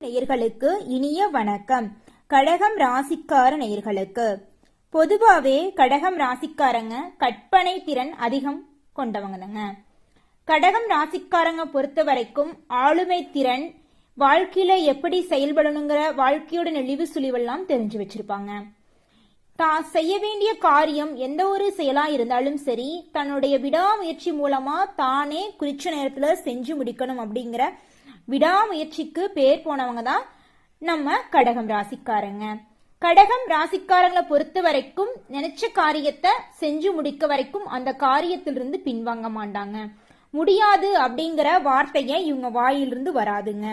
நேயர்களுக்கு இனிய வணக்கம். கடகம் ராசிக்கார நேயர்களுக்கு பொதுவாவே கடகம் ராசிக்காரங்க கற்பனை திறன் அதிகம் கொண்டவங்க. கடகம் ராசிக்காரங்க பொறுத்த வரைக்கும் ஆளுமை திறன், வாழ்க்கையில எப்படி செயல்படணுங்கிற வாழ்க்கையோட நெளிவு சுழிவெல்லாம் தெரிஞ்சு வச்சிருப்பாங்க. தான் செய்ய வேண்டிய காரியம் எந்த ஒரு செயலா இருந்தாலும் சரி, தன்னுடைய விடாமுயற்சி மூலமா தானே குறிச்ச நேரத்துல செஞ்சு முடிக்கணும் அப்படிங்கிற விடாமுயற்சிக்கு பேர் போனவங்க தான் நம்ம கடகம் ராசிக்காரங்க. கடகம் ராசிக்காரங்களை பொறுத்த வரைக்கும் நினைச்ச காரியத்தை செஞ்சு முடிக்க வரைக்கும் அந்த காரியத்திலிருந்து பின்வாங்க மாட்டாங்க. முடியாது அப்படிங்கிற வார்த்தையை இவங்க வாயிலிருந்து வராதுங்க.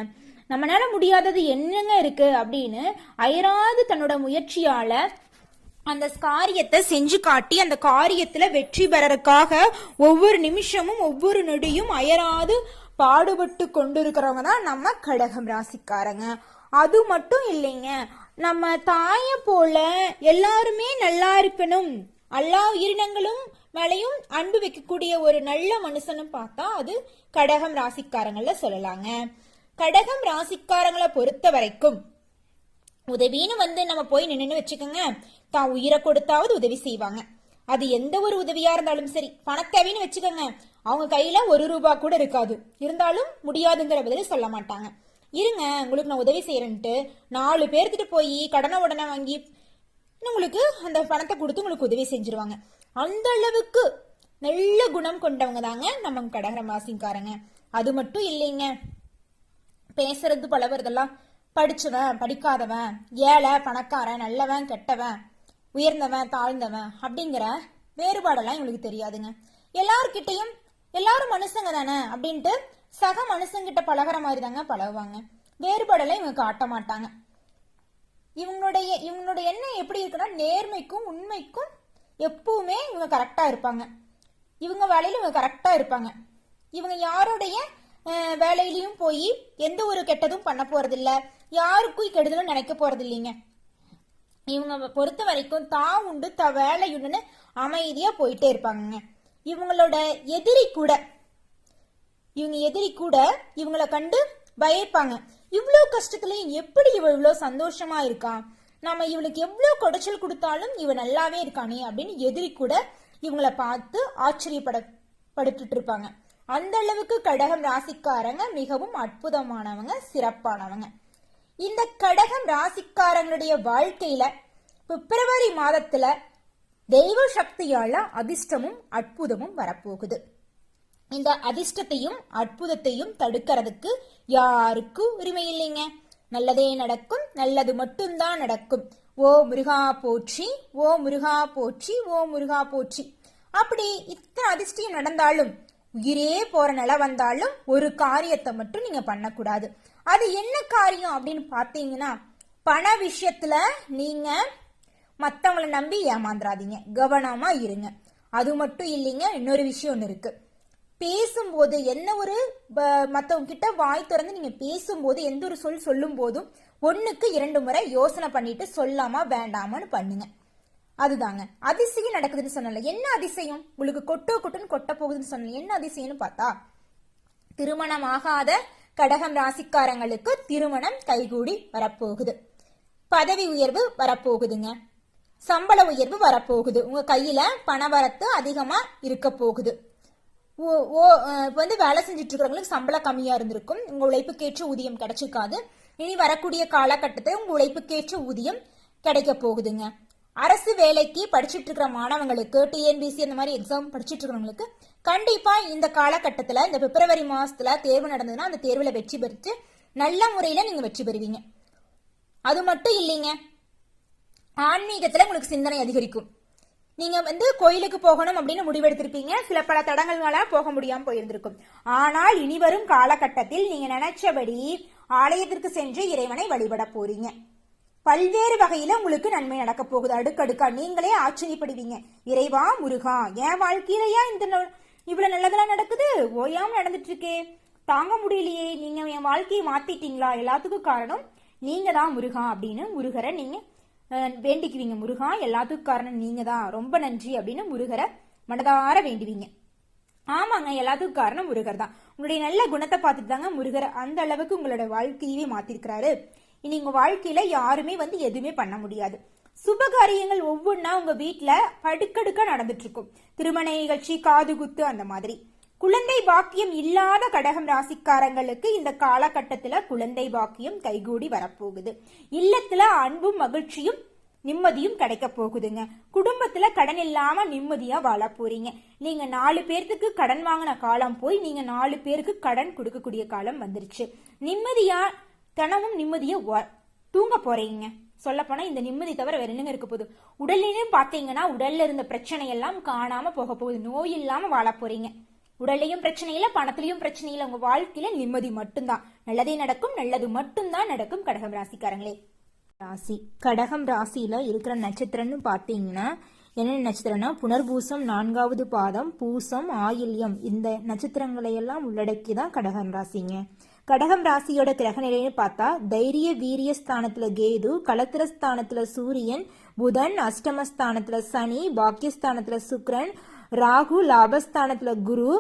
நம்மளால முடியாதது என்னங்க இருக்கு அப்படின்னு அயராது தன்னோட முயற்சியால அந்த காரியத்தை செஞ்சு காட்டி அந்த காரியத்துல வெற்றி பெறறதுக்காக ஒவ்வொரு நிமிஷமும் ஒவ்வொரு நொடியும் அயராது பாடுபட்டு கொண்டிருக்கிறவங்க தான் நம்ம கடகம் ராசிக்காரங்க. அது மட்டும் இல்லைங்க, நம்ம தாய போல எல்லாருமே நல்லா இருக்கணும், எல்லா உயிரினங்களும் மேலையும் அன்பு வைக்கக்கூடிய ஒரு நல்ல மனுஷனும் பார்த்தா அது கடகம் ராசிக்காரங்கள சொல்லலாங்க. கடகம் ராசிக்காரங்களை பொறுத்த வரைக்கும் உதவின்னு நம்ம போய் நின்று வச்சுக்கோங்க, தான் உயிரை கொடுத்தாவது உதவி செய்வாங்க. அது எந்த ஒரு உதவியா இருந்தாலும் சரி. பணத்தேவைன்னு வச்சுக்கோங்க, அவங்க கையில ₹1 கூட இருக்காது, இருந்தாலும் முடியாதுங்கிற பதில சொல்ல மாட்டாங்க. இருங்க உங்களுக்கு நான் உதவி செய்யறேன்ட்டு 4 பேர்த்திட்டு போய் கடனை உடனே வாங்கி உங்களுக்கு அந்த பணத்தை கொடுத்து உங்களுக்கு உதவி செஞ்சிருவாங்க. அந்த அளவுக்கு நல்ல குணம் கொண்டவங்க தாங்க நம்ம கடகம் ராசிக்காரங்க. அது மட்டும் இல்லைங்க, பேசுறது பழகுறதெல்லாம் படிச்சவன் படிக்காதவன், ஏழை பணக்காரன், நல்லவன் கெட்டவன், உயர்ந்தவன் தாழ்ந்தவன் அப்படிங்கிற வேறுபாடெல்லாம் இவங்களுக்கு தெரியாதுங்க. எல்லார்கிட்டையும் எல்லாரும் மனுஷங்க தானே அப்படின்ட்டு சக மனுஷங்கிட்ட பழகிற மாதிரி தாங்க பழகுவாங்க. வேறுபாடெல்லாம் இவங்க காட்ட மாட்டாங்க. இவங்களுடைய எண்ணம் எப்படி இருக்குன்னா, நேர்மைக்கும் உண்மைக்கும் எப்பவுமே இவங்க கரெக்டா இருப்பாங்க. இவங்க வேலையில இவங்க கரெக்டா இருப்பாங்க. இவங்க யாருடைய வேலையிலையும் போய் எந்த ஒரு கெட்டதும் பண்ண போறதில்ல, யாருக்கும் கெடுதலும் நினைக்க போறது இல்லைங்க. இவங்க பொறுத்த வரைக்கும் தான் உண்டு வேலையுண்டுன்னு அமைதியா போயிட்டே இருப்பாங்க. இவங்களோட எதிரி கூட இவங்களை கண்டு பயப்பாங்க. இவ்வளவு கஷ்டத்துலயும் எப்படி இவ்வளவு சந்தோஷமா இருக்கா, நம்ம இவளுக்கு எவ்வளவு குடைச்சல் கொடுத்தாலும் இவ நல்லாவே இருக்கானே அப்படின்னு எதிரி கூட இவங்களை பார்த்து ஆச்சரியப்பட்டுட்டு இருப்பாங்க. அந்த அளவுக்கு கடகம் ராசிக்காரங்க மிகவும் அற்புதமானவங்க, சிறப்பானவங்க. இந்த கடகம் ராசிக்காரங்களுடைய வாழ்க்கையில பிப்ரவரி மாதத்துல தெய்வ சக்தியால அதிர்ஷ்டமும் அற்புதமும் வரப்போகுது. இந்த அதிர்ஷ்டத்தையும் அற்புதத்தையும் தடுக்கிறதுக்கு யாருக்கும் உரிமை இல்லைங்க. நல்லதே நடக்கும், நல்லது மட்டும்தான் நடக்கும். ஓ முருகா போற்றி, ஓ முருகா போற்றி, ஓ முருகா போற்றி. அப்படி இத்தனை அதிர்ஷ்டம் நடந்தாலும், உயிரே போற நிலை வந்தாலும் ஒரு காரியத்தை மட்டும் நீங்க பண்ணக்கூடாது. அது என்ன காரியம் அப்படின்னு பாத்தீங்கன்னா, பண விஷயத்துல நீங்க மத்தவங்களை நம்பி ஏமாந்துராதீங்க, கவனமா இருங்க. அது மட்டும் இல்லைங்க, இன்னொரு விஷயம் ஒன்று இருக்கு. பேசும்போது என்ன ஒரு மத்தவங்க கிட்ட வாய் திறந்து நீங்க பேசும்போது எந்த ஒரு சொல்லும் போதும் 1க்கு 2 முறை யோசனை பண்ணிட்டு சொல்லாமா வேண்டாமான்னு பண்ணுங்க. அதுதாங்க அதிசயம் நடக்குதுன்னு சொன்னல. என்ன அதிசயம்? உங்களுக்கு கொட்டுன்னு கொட்ட போகுதுன்னு சொன்னல. என்ன அதிசயம்னு பார்த்தா, திருமணம் ஆகாத கடகம் ராசிக்காரங்களுக்கு திருமணம் கைகூடி வரப்போகுது. பதவி உயர்வு வரப்போகுதுங்க. சம்பள உயர்வு வரப்போகுது. உங்க கையில பண வரத்து அதிகமா இருக்க போகுது. இப்போ வேலை செஞ்சுட்டு இருக்கிறவங்களுக்கு சம்பளம் கம்மியா இருந்திருக்கும், உங்க உழைப்புக்கேற்ற ஊதியம் கிடைச்சிருக்காது. இனி வரக்கூடிய காலகட்டத்தில் உங்க உழைப்புக்கேற்ற ஊதியம் கிடைக்க போகுதுங்க. அரசு வேலைக்கு படிச்சுட்டு இருக்கிற மாணவங்களுக்கு, டிஎன்பிசி அந்த மாதிரி எக்ஸாம் படிச்சுட்டு இருக்கிறவங்களுக்கு கண்டிப்பா இந்த காலகட்டத்துல, இந்த பிப்ரவரி மாசத்துல தேர்வு நடந்ததுன்னா அந்த தேர்வுல வெற்றி பெற்று நல்ல முறையில நீங்க வெற்றி பெறுவீங்க. அது மட்டும் இல்லைங்க, ஆன்மீகத்துல உங்களுக்கு சிந்தனை அதிகரிக்கும். நீங்க கோயிலுக்கு போகணும் அப்படின்னு முடிவெடுத்திருப்பீங்க, சில பல தடங்கள்னால போக முடியாம போயிருந்திருக்கும். ஆனால் இனி வரும் காலகட்டத்தில் நீங்க நினைச்சபடி ஆலயத்திற்கு சென்று இறைவனை வழிபட போறீங்க. பல்வேறு வகையில உங்களுக்கு நன்மை நடக்க போகுது. அடுக்கடுக்கா நீங்களே ஆச்சரியப்படுவீங்க. இறைவா முருகா, என் வாழ்க்கையிலயா இவ்வளவு நல்லதெல்லாம் நடக்குது, ஓயாம நடந்துட்டு இருக்கே, தாங்க முடியலையே, நீங்க என் வாழ்க்கையை மாத்திட்டீங்களா, எல்லாத்துக்கும் காரணம் நீங்க தான் முருகா அப்படின்னு முருகரை நீங்க வேண்டிக்குவீங்க. முருகா, எல்லாத்துக்கும் காரணம் நீங்க தான், ரொம்ப நன்றி அப்படின்னு முருகரை மனதார வேண்டுவீங்க. ஆமாங்க, எல்லாத்துக்கும் காரணம் முருகர் தான். உங்களுடைய நல்ல குணத்தை பார்த்துட்டு தாங்க முருகர் அந்த அளவுக்கு உங்களோட வாழ்க்கையவே மாத்திருக்கிறாரு. இனி உங்க வாழ்க்கையில யாருமே எதுவுமே பண்ண முடியாது. சுபகாரியங்கள் ஒவ்வொன்னா உங்க வீட்டுல படுக்கடுக்க நடந்துட்டு இருக்கும். திருமண நிகழ்ச்சி, காது குத்து, அந்த மாதிரி. குழந்தை பாக்கியம் இல்லாத கடகம் ராசிக்காரங்களுக்கு இந்த காலகட்டத்துல குழந்தை பாக்கியம் கைகூடி வரப்போகுது. இல்லத்துல அன்பும் மகிழ்ச்சியும் நிம்மதியும் கிடைக்க போகுதுங்க. குடும்பத்துல கடன் இல்லாம நிம்மதியா வாழ போறீங்க. நீங்க 4 பேர்த்துக்கு கடன் வாங்கின காலம் போய் நீங்க 4 பேருக்கு கடன் கொடுக்கக்கூடிய காலம் வந்துருச்சு. நிம்மதியா தினமும் நிம்மதியா தூங்க போறீங்க. சொல்ல போனா இந்த நிம்மதி தவிர வேற என்னங்க இருக்க போகுது? உடல்லையும் பாத்தீங்கன்னா உடல்ல இருந்த பிரச்சனை எல்லாம் காணாம போக போகுது. நோய் இல்லாம வாழ போறீங்க. உடல்லையும் பிரச்சனை இல்ல, பணத்திலையும் பிரச்சனை இல்ல. உங்க வாழ்க்கையில நிம்மதி மட்டும்தான். நல்லதே நடக்கும், நல்லது மட்டும்தான் நடக்கும். கடகம் ராசிக்காரங்களே, ராசி கடகம் ராசியில இருக்கிற நட்சத்திரம்னு பாத்தீங்கன்னா என்ன நட்சத்திரம்னா புனர்பூசம் 4வது பாதம், பூசம், ஆயில்யம், இந்த நட்சத்திரங்களை எல்லாம் உள்ளடக்கிதான் கடகம் ராசிங்க. கடகம் ராசியோட கிரக நிலைன்னு பார்த்தா தைரிய வீரிய ஸ்தானத்துல கேது, கலத்திரஸ்தானத்துல சூரியன், புதன், அஷ்டமஸ்தானத்துல சனி, பாக்கியஸ்தானத்துல சுக்கிரன், ராகு, லாபஸ்தானத்துல குரு,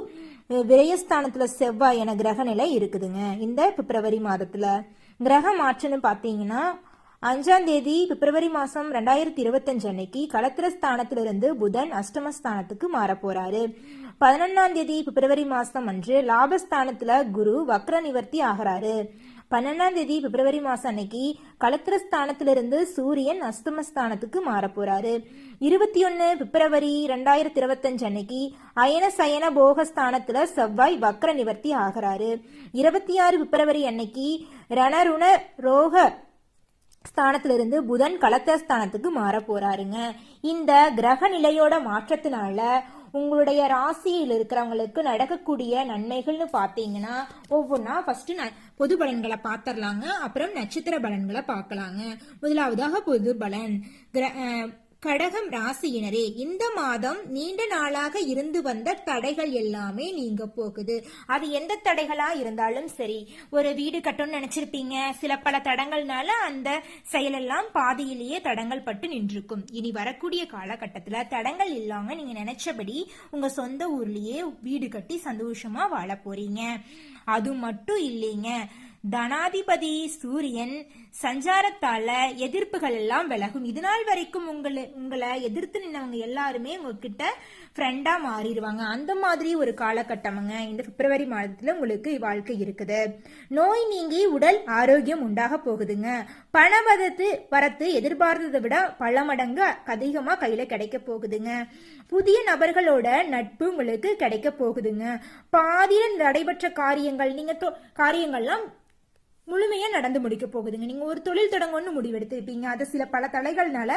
விரயஸ்தானத்துல செவ்வாய் என கிரக நிலை இருக்குதுங்க. இந்த பிப்ரவரி மாதத்துல கிரக மாற்றம்னு பாத்தீங்கன்னா 5ஆம் தேதி பிப்ரவரி மாசம் 2025 அன்னைக்கு கலத்திரஸ்தானத்திலிருந்து புதன் அஷ்டமஸ்தானத்துக்கு மாற போறாரு. 11ஆம் தேதி பிப்ரவரி மாசம் அன்று லாபஸ்தானத்துல குரு வக்ர நிவர்த்தி ஆகிறாரு. 12ஆம் தேதி பிப்ரவரி மாசம் அன்னைக்கு கலத்திரஸ்தானத்திலிருந்து சூரியன் அஸ்தமஸ்தானத்துக்கு மாற போறாரு. 21 பிப்ரவரி 2025 அன்னைக்கு அயன சயன போகஸ்தானத்துல செவ்வாய் வக்ர நிவர்த்தி ஆகிறாரு. 26 பிப்ரவரி அன்னைக்கு ரணருண ரோக ஸ்தானத்திலிருந்து புதன் கலத்திரஸ்தானத்துக்கு மாற போறாருங்க. இந்த கிரக நிலையோட மாற்றத்தினால உங்களுடைய ராசியில் இருக்கிறவங்களுக்கு நடக்கக்கூடிய நன்மைகள்னு பாத்தீங்கன்னா ஒவ்வொன்னா ஃபர்ஸ்ட் பொது பலன்களை பாத்திரலாங்க. அப்புறம் நட்சத்திர பலன்களை பார்க்கலாங்க. முதலாவதாக பொது பலன். கடகம் ராசியினரே, இந்த மாதம் நீண்ட நாளாக இருந்து வந்த தடைகள் எல்லாமே நீங்க போகுது. அது எந்த தடைகளா இருந்தாலும் சரி, ஒரு வீடு கட்டணும்னு நினைச்சிருப்பீங்க, சில பல தடங்கள்னால அந்த செயலெல்லாம் பாதியிலேயே தடங்கள் பட்டு நின்றுக்கும். இனி வரக்கூடிய காலகட்டத்துல தடங்கள் இல்லாம நீங்க நினைச்சபடி உங்க சொந்த ஊர்லயே வீடு கட்டி சந்தோஷமா வாழ போறீங்க. அது மட்டும் இல்லைங்க, தனாதிபதி சூரியன் சஞ்சாரத்தால எதிர்ப்புகள் எல்லாம் விலகும். இதனால் வரைக்கும் உங்களை எதிர்த்து நின்னவங்க எல்லாருமே உங்ககிட்ட ஃப்ரெண்டா மாறிடுவாங்க. அந்த மாதிரி ஒரு காலகட்டமுங்க இந்த பிப்ரவரி மாதத்துல உங்களுக்கு வாழ்க்கை இருக்குது. நோய் நீங்கி உடல் ஆரோக்கியம் உண்டாக போகுதுங்க. பண வரத்து எதிர்பார்த்ததை விட பல மடங்கு அதிகமா கையில கிடைக்க போகுதுங்க. புதிய நபர்களோட நட்பு உங்களுக்கு கிடைக்க போகுதுங்க. பாதியில் நடைபெற்ற காரியங்கள்லாம் முழுமையா நடந்து முடிக்க போகுதுங்க. நீங்க ஒரு தொழில் தொடங்கணும்னு முடிவெடுத்திருப்பீங்க, அது சில பல தடைகள்னால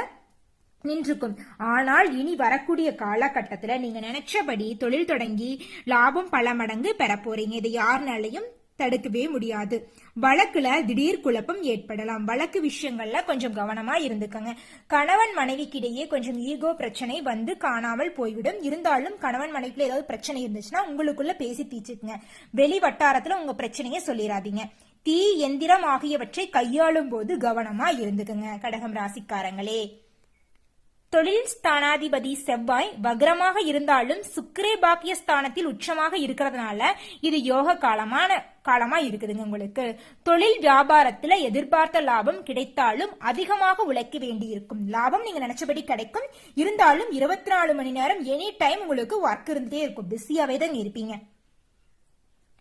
நின்றுக்கும். ஆனால் இனி வரக்கூடிய காலகட்டத்துல நீங்க நினைச்சபடி தொழில் தொடங்கி லாபம் பல மடங்கு பெற போறீங்க. இது யாருனாலையும் தடுக்கவே முடியாது. வழக்குல திடீர் குழப்பம் ஏற்படலாம். வழக்கு விஷயங்கள்ல கொஞ்சம் கவனமா இருந்துக்கங்க. கணவன் மனைவிக்கிடையே கொஞ்சம் ஈகோ பிரச்சனை வந்து காணாமல் போய்விடும். இருந்தாலும் கணவன் மனைவிக்குள்ள ஏதாவது பிரச்சனை இருந்துச்சுன்னா உங்களுக்குள்ள பேசி தீர்த்துக்குங்க. வெளி வட்டாரத்துல உங்க பிரச்சனைய சொல்லிடாதீங்க. தீ, எந்திரம் ஆகியவற்றை கையாளும் போது கவனமா இருந்துக்குங்க. கடகம் ராசிக்காரங்களே, தொழில் ஸ்தானாதிபதி செவ்வாய் வக்ரமாக இருந்தாலும் சுக்கிரே பாக்கிய ஸ்தானத்தில் உச்சமாக இருக்கிறதுனால இது யோக காலமா இருக்குதுங்க. உங்களுக்கு தொழில் வியாபாரத்துல எதிர்பார்த்த லாபம் கிடைத்தாலும் அதிகமாக உழைக்க வேண்டி இருக்கும். லாபம் நீங்க நினைச்சபடி கிடைக்கும். இருந்தாலும் 24 மணி நேரம் எனி டைம் உங்களுக்கு ஒர்க் இருந்துட்டே இருக்கும். பிஸியாவே தான் இருப்பீங்க.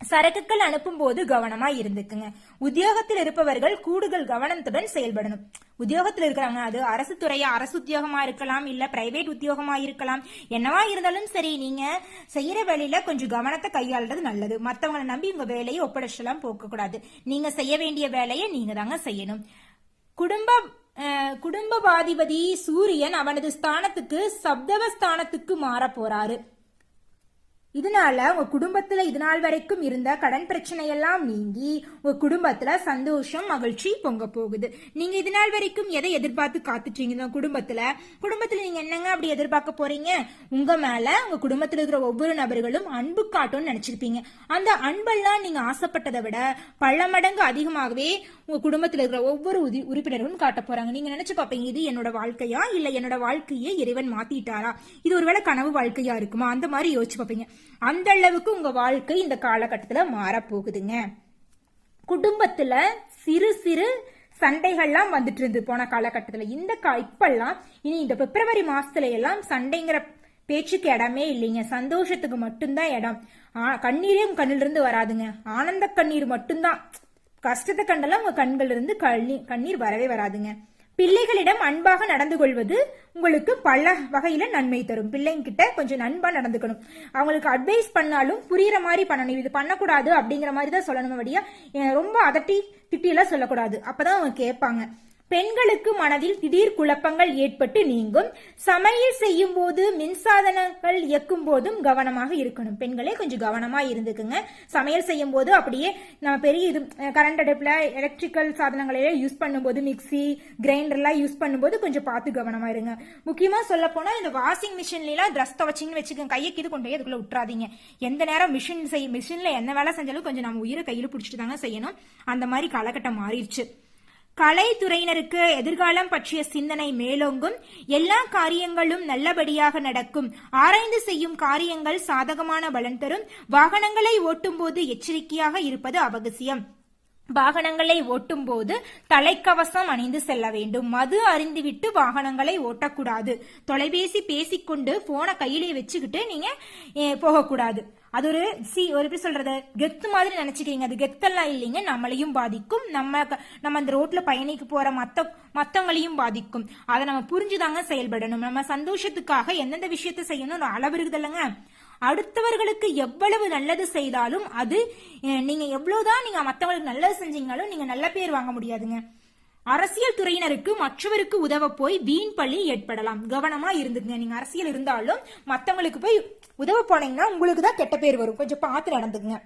சரக்குகள் அனுப்பும் போது கவனமா இருந்துக்குங்க. உத்தியோகத்தில் இருப்பவர்கள் கூடுதல் கவனத்துடன் செயல்படணும். உத்தியோகத்தில் இருக்கிறவங்க, அது அரசு துறையா, அரசு உத்தியோகமா இருக்கலாம், இல்ல பிரைவேட் உத்தியோகமா இருக்கலாம், என்னவா இருந்தாலும் சரி, நீங்க செய்யற வேலையில கொஞ்சம் கவனத்தை கையாளுறது நல்லது. மத்தவங்களை நம்பி உங்க வேலையை ஒப்படைச்சலாம் போக்க கூடாது. நீங்க செய்ய வேண்டிய வேலையை நீங்க தாங்க செய்யணும். குடும்பபாதிபதி சூரியன் அவனது ஸ்தானத்துக்கு சப்தவஸ்தானத்துக்கு மாற போறாரு. இதனால உங்க குடும்பத்துல இதுநாள் வரைக்கும் இருந்த கடன் பிரச்சனை எல்லாம் நீங்கி உங்க குடும்பத்துல சந்தோஷம், மகிழ்ச்சி பொங்க போகுது. நீங்க இதுநாள் வரைக்கும் எதை எதிர்பார்த்து காத்துட்டீங்க? குடும்பத்துல நீங்க என்னங்க அப்படி எதிர்பார்க்க போறீங்க? உங்க மேல உங்க குடும்பத்துல இருக்கிற ஒவ்வொரு நபர்களும் அன்பு காட்டும்னு நினைச்சிருப்பீங்க. அந்த அன்பெல்லாம் நீங்க ஆசைப்பட்டதை விட பல மடங்கு அதிகமாகவே உங்க குடும்பத்துல இருக்கிற ஒவ்வொரு உறுப்பினர்களும் காட்ட போறாங்க. நீங்க நினைச்சு பாப்பீங்க, இது என்னோட வாழ்க்கையா இல்ல என்னோட வாழ்க்கையை இறைவன் மாத்திட்டாரா, இது ஒருவேளை கனவு வாழ்க்கையா இருக்குமா, அந்த மாதிரி யோசிச்சு பாப்பீங்க. அந்த அளவுக்கு உங்க வாழ்க்கை இந்த காலகட்டத்துல மாறப்போகுதுங்க. குடும்பத்துல சிறு சிறு சண்டைகள்லாம் வந்துட்டு இருந்து போன காலகட்டத்துல இப்பெல்லாம் இனி இந்த பிப்ரவரி மாசத்துல எல்லாம் சண்டைங்கிற பேச்சுக்கு இடமே இல்லைங்க. சந்தோஷத்துக்கு மட்டும்தான் இடம். கண்ணீரே உங்க கண்ணில இருந்து வராதுங்க. ஆனந்த கண்ணீர் மட்டும்தான். கஷ்டத்தை கண்டெல்லாம் உங்க கண்கள் இருந்து கண்ணீர் வரவே வராதுங்க. பிள்ளைகளிடம் அன்பாக நடந்து கொள்வது உங்களுக்கு பல வகையில நன்மை தரும். பிள்ளைங்கிட்ட கொஞ்சம் அன்பா நடந்துக்கணும். அவங்களுக்கு அட்வைஸ் பண்ணாலும் புரியுற மாதிரி பண்ணணும். இது பண்ணக்கூடாது அப்படிங்கிற மாதிரி தான் சொல்லணும். வழியா ரொம்ப அதட்டி திட்டியெல்லாம் சொல்லக்கூடாது. அப்பதான் அவங்க கேட்பாங்க. பெண்களுக்கு மனதில் திடீர் குழப்பங்கள் ஏற்பட்டு நீங்கும். சமையல் செய்யும் போது மின்சாதனங்கள் இயக்கும் போதும் கவனமாக இருக்கணும். பெண்களே கொஞ்சம் கவனமா இருந்துக்குங்க. சமையல் செய்யும் போது அப்படியே நம்ம பெரிய இது கரண்ட் அடுப்புல எலக்ட்ரிக்கல் சாதனங்களையே யூஸ் பண்ணும்போது, மிக்சி கிரைண்டர் எல்லாம் யூஸ் பண்ணும்போது கொஞ்சம் பார்த்து கவனமா இருங்க. முக்கியமா சொல்ல போனா இந்த வாஷிங் மிஷின்ல எல்லாம் ட்ரெஸ் துவச்சிங்கன்னு வச்சுக்கோங்க, கையை கீது கொண்டு போய் அதுக்குள்ள விட்டுறாதீங்க. எந்த நேரம் மிஷின்ல என்ன வேலை செஞ்சாலும் கொஞ்சம் நம்ம உயிரை கையில பிடிச்சிட்டு தாங்க செய்யணும். அந்த மாதிரி காலகட்டம் மாறிடுச்சு. கலைத்துறையினருக்கு எதிர்காலம் பற்றிய சிந்தனை மேலோங்கும். எல்லா காரியங்களும் நல்லபடியாக நடக்கும். ஆராய்ந்து செய்யும் காரியங்கள் சாதகமான பலன் தரும். வாகனங்களை ஓட்டும் போது எச்சரிக்கையாக இருப்பது அவசியம். வாகனங்களை ஓட்டும் போது தலைக்கவசம் அணிந்து செல்ல வேண்டும். மது அருந்திவிட்டு வாகனங்களை ஓட்டக்கூடாது. தொலைபேசி பேசிக்கொண்டு போனை கையிலே வச்சுக்கிட்டு நீங்க போகக்கூடாது. அது ஒரு எப்படி சொல்றது, கெத்து மாதிரி நினைச்சுக்கிறீங்க. அது கெத்தெல்லாம் இல்லைங்க. நம்மளையும் பாதிக்கும். நம்ம அந்த ரோட்ல பயணிக்கு போற மத்தவங்களையும் பாதிக்கும். அதை நம்ம புரிஞ்சுதாங்க செயல்படணும். நம்ம சந்தோஷத்துக்காக எந்தெந்த விஷயத்த செய்யணும் அளவு இருக்குது இல்லைங்க. அடுத்தவர்களுக்கு எவ்வளவு நல்லது செய்தாலும் அது நீங்க எவ்வளவுதான் நீங்க மத்தவங்களுக்கு நல்லது செஞ்சீங்கனாலும் நீங்க நல்ல பேர் வாங்க முடியாதுங்க. அரசியல் துறையினருக்கு மற்றவருக்கு உதவ போய் வீண் பழி ஏற்படலாம். கவனமா இருந்துங்க. நீங்க அரசியல் இருந்தாலும் மத்தவங்களுக்கு போய் உதவ போனீங்கன்னா உங்களுக்கு தான் கெட்ட பேர் வரும். கொஞ்சம் பார்த்து நடந்துக்குங்க.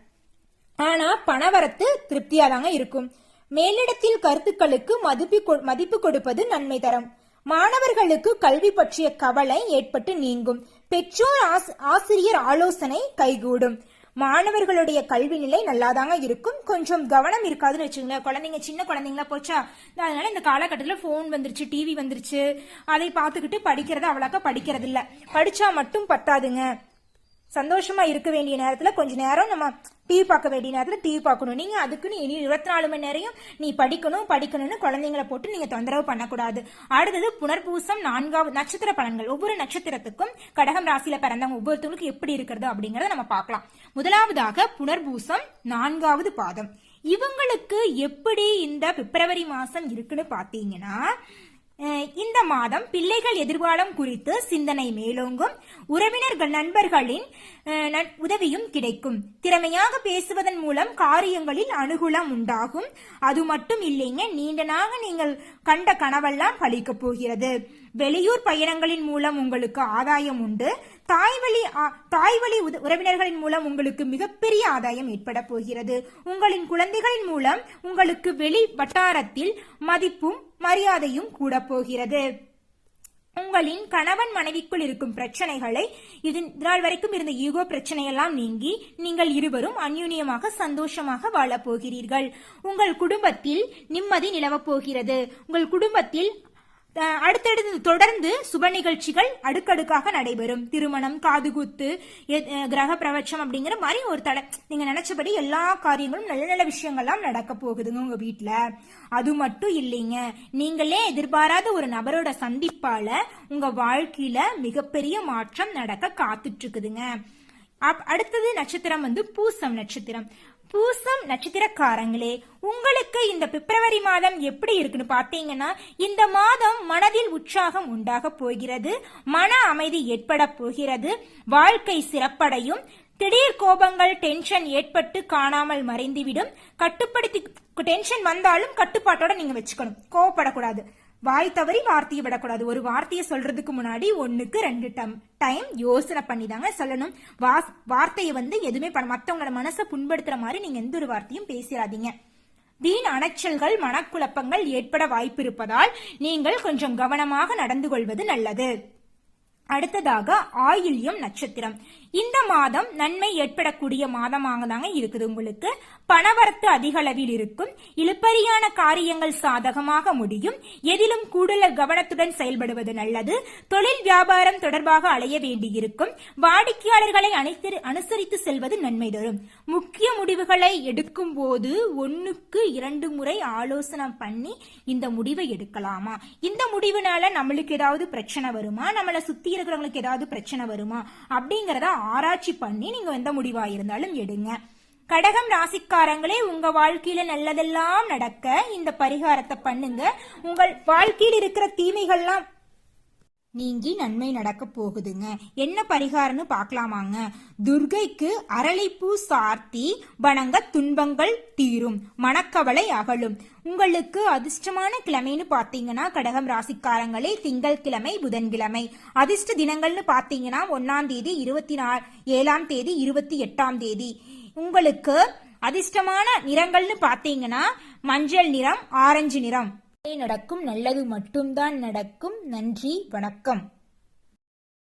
ஆனா பணவரத்து திருப்தியா தாங்க இருக்கும். மேலிடத்தில் கருத்துக்களுக்கு மதிப்பு கொடுப்பது நன்மை தரும். மாணவர்களுக்கு கல்வி பற்றிய கவலை ஏற்பட்டு நீங்கும். பெற்றோர் ஆசிரியர் ஆலோசனை கைகூடும். மாணவர்களுடைய கல்வி நிலை நல்லாதாங்க இருக்கும். கொஞ்சம் கவனம் இருக்காதுன்னு வச்சுக்கோங்களேன். குழந்தைங்க சின்ன குழந்தைங்களா போச்சா, அதனால இந்த காலகட்டத்தில் போன் வந்துருச்சு, டிவி வந்துருச்சு. அதை பார்த்துக்கிட்டு படிக்கிறத அவ்வளோக்கா படிக்கிறது இல்ல. படிச்சா மட்டும் பத்தாதுங்க. சந்தோஷமா இருக்க வேண்டிய நேரத்துல கொஞ்ச நேரம் நம்ம டிவி பார்க்க வேண்டிய நேரத்துல டிவி பார்க்கணும். நீங்க அதுக்குன்னு இனி 24 மணி நேரம் நீ படிக்கணும்னு குழந்தைங்களை போட்டு நீங்க தொந்தரவு பண்ணக்கூடாது. அடுத்தது புனர்பூசம் 4வது நட்சத்திர பலன்கள். ஒவ்வொரு நட்சத்திரத்துக்கும் கடகம் ராசியில பிறந்தவங்க ஒவ்வொருத்தவங்களுக்கு எப்படி இருக்கிறது அப்படிங்கறத நம்ம பார்க்கலாம். முதலாவதாக புனர்பூசம் 4வது பாதம். இவங்களுக்கு எப்படி இந்த பிப்ரவரி மாசம் இருக்குன்னு பாத்தீங்கன்னா, இந்த மாதம் பிள்ளைகள் எதிர்காலம் குறித்து சிந்தனை மேலோங்கும். உறவினர்கள் நண்பர்களின் உதவியும் கிடைக்கும். திறமையாக பேசுவதன் மூலம் காரியங்களில் அனுகூலம் உண்டாகும். அது மட்டும் இல்லைங்க, நீண்ட நாக நீங்கள் கண்ட கனவெல்லாம் பலிக்க போகிறது. வெளியூர் பயணங்களின் மூலம் உங்களுக்கு ஆதாயம் உண்டு. தாய்வழி உறவினர்களின் மூலம் உங்களுக்கு மிகப்பெரிய ஆதாயம் ஏற்பட போகிறது. உங்களின் குழந்தைகளின் மூலம் உங்களுக்கு வெளி வட்டாரத்தில் மதிப்பும் மரியாதையும் கூட போகிறது. உங்களின் கணவன் மனைவிக்குள் இருக்கும் பிரச்சனைகளை இதனால் வரைக்கும் இருந்த ஈகோ பிரச்சனையெல்லாம் நீங்கி நீங்கள் இருவரும் அந்யூன்யமாக சந்தோஷமாக வாழப் போகிறீர்கள். உங்கள் குடும்பத்தில் நிம்மதி நிலவப் போகிறது. உங்கள் குடும்பத்தில் அடுத்தடுத்து தொடர்ந்து சுப நிகழ்ச்சிகள் அடுக்கடுக்காக நடைபெறும். திருமணம், காதுகுத்து, கிரக பிரவச்சம் அப்படிங்கிற மாதிரி ஒரு நீங்க நினைச்சபடி எல்லா காரியங்களும் நல்ல நல்ல விஷயங்கள்லாம் நடக்க போகுதுங்க உங்க வீட்டுல. அது மட்டும் இல்லைங்க, நீங்களே எதிர்பாராத ஒரு நபரோட சந்திப்பால உங்க வாழ்க்கையில மிகப்பெரிய மாற்றம் நடக்க காத்துட்டு இருக்குதுங்க. அடுத்தது நட்சத்திரம் பூசம் நட்சத்திரம். பூசம் நட்சத்திரக்காரங்களே, உங்களுக்கு இந்த பிப்ரவரி மாதம் எப்படி இருக்குன்னு பாத்தீங்கன்னா, இந்த மாதம் மனதில் உற்சாகம் உண்டாக போகிறது. மன அமைதி ஏற்பட போகிறது. வாழ்க்கை சிறப்படையும். திடீர் கோபங்கள், டென்ஷன் ஏற்பட்டு காணாமல் மறைந்துவிடும். டென்ஷன் வந்தாலும் கட்டுப்பாட்டோட நீங்க வச்சுக்கணும். கோவப்படக்கூடாது. வாய் தவறி வார்த்தையை விடக்கூடாது. ஒரு வார்த்தையை சொல்றதுக்கு முன்னாடி 1க்கு 2 டைம் யோசனை பண்ணி தாங்க சொல்லணும். வார்த்தையை எதுவுமே மத்தவங்களோட மனசை புண்படுத்துற மாதிரி நீங்க எந்த ஒரு வார்த்தையும் பேசிடாதீங்க. வீண் அணைச்சல்கள், மனக்குழப்பங்கள் ஏற்பட வாய்ப்பு இருப்பதால் நீங்கள் கொஞ்சம் கவனமாக நடந்து கொள்வது நல்லது. அடுத்ததாக ஆயில்யம் நட்சத்திரம். இந்த மாதம் நன்மை ஏற்படக்கூடிய மாதமாக தாங்க இருக்குது. உங்களுக்கு பணவரத்து அதிக அளவில் இருக்கும். இழுபறியான காரியங்கள் சாதகமாக முடியும். எதிலும் கூடுதல் கவனத்துடன் செயல்படுவது நல்லது. தொழில் வியாபாரம் தொடர்பாக அலைய வேண்டியிருக்கும். வாடிக்கையாளர்களை அனுசரித்து செல்வது நன்மை தரும். முக்கிய முடிவுகளை எடுக்கும் போது 1க்கு 2 முறை ஆலோசனை பண்ணி இந்த முடிவை எடுக்கலாமா, இந்த முடிவுனால நம்மளுக்கு ஏதாவது பிரச்சனை வருமா, நம்மளை சுத்தி இருக்கிறவங்களுக்கு ஏதாவது பிரச்சனை வருமா அப்படிங்கறத ஆராய்ச்சி பண்ணி நீங்க எந்த முடிவா இருந்தாலும் எடுங்க. கடகம் ராசிக்காரங்களே, உங்க வாழ்க்கையில நல்லதெல்லாம் நடக்க இந்த பரிகாரத்தை பண்ணுங்க. உங்கள் வாழ்க்கையில் இருக்கிற தீமைகள்லாம் நீங்கி நன்மை நடக்க போகுதுங்க. என்ன பரிகாரம்னு பார்க்கலாமாங்க. துர்கைக்கு அரளிப்பூ சார்த்தி வணங்க துன்பங்கள் தீரும், மனக்கவலை அகலும். உங்களுக்கு அதிர்ஷ்டமான கிழமைன்னு பாத்தீங்கன்னா கடகம் ராசிக்காரங்களே திங்கட்கிழமை, புதன்கிழமை. அதிர்ஷ்ட தினங்கள்னு பாத்தீங்கன்னா 1ஆம் தேதி, 27ஆம் தேதி, 28ஆம் தேதி. உங்களுக்கு அதிர்ஷ்டமான நிறங்கள்னு பாத்தீங்கன்னா மஞ்சள் நிறம், ஆரஞ்சு நிறம். நடக்கும் நல்லது மட்டும்தான் நடக்கும். நன்றி, வணக்கம்.